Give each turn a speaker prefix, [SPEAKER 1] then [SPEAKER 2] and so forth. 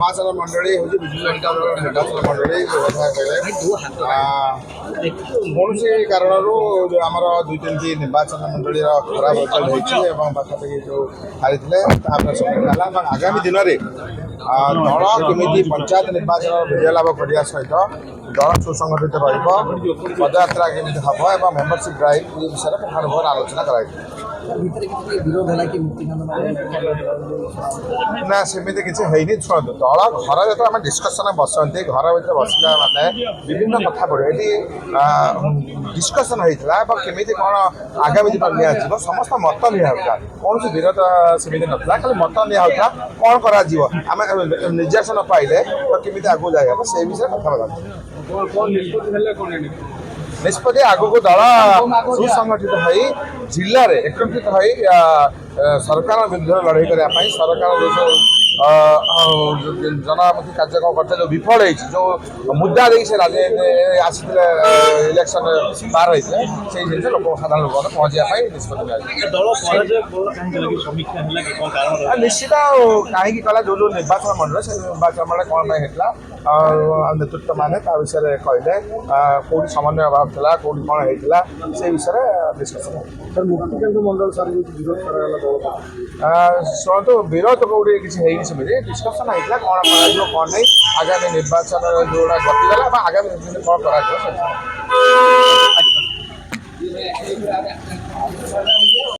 [SPEAKER 1] निर्वाचन मंडली हूँ विजु जनता दल निर्वाचन मंडली कथा कहले कौन कारण आमर दुई तीन निर्वाचन मंडली खराब रिजल्ट होती पाखापाखि जो हारी आगामी दिन में दल केमी पंचायत निर्वाचन विजय लाभ करने सहित दल सुसंगठित रदयात्रा केमी हम और मेम्बरशिप ड्राइव ये विषय में पुनर्भर आलोचना कर ना सेमती किसी है शुणु दल घर जो आम डिस्कसन बसती घर भर बसला माने विभिन्न कथा पड़े ये डिस्कसन होता केमी कौन आगामी दिन नि समस्त मत निया कौन विरोध सेमती नाला खाली मत निया कौन कर आम निर्देशन पाइले तो केमी आगे जाए से विषय कथा निष्पत्ति आगक दल सुसंगठित हो जिले में एकत्रित हो सरकार विरुद्ध लड़ाई करने सरकार जो जनमुखी कार्यक्रम करते जो विफल जो मुद्दा देखिए से राजनीति आसी इलेक्शन बाहर होते से जिन लोक साधारण लोक पहुँचाई निष्पत्ति निश्चित कहीं कला जो निर्वाचन मंडल से निर्वाचन मंडल कौन होता नेतृत्व मान विषय कहले कौटी समन्वय अभाव था कौटी कौन होता से विषय डिस्कसन मुक्तिकांत मंडल सर शुणु विरोध कौटी किसी सेमती डिस्कसन होता कौन कौन नहीं आगामी निर्वाचन जोड़ा गतिगला आगामी निर्वाचन कौन कर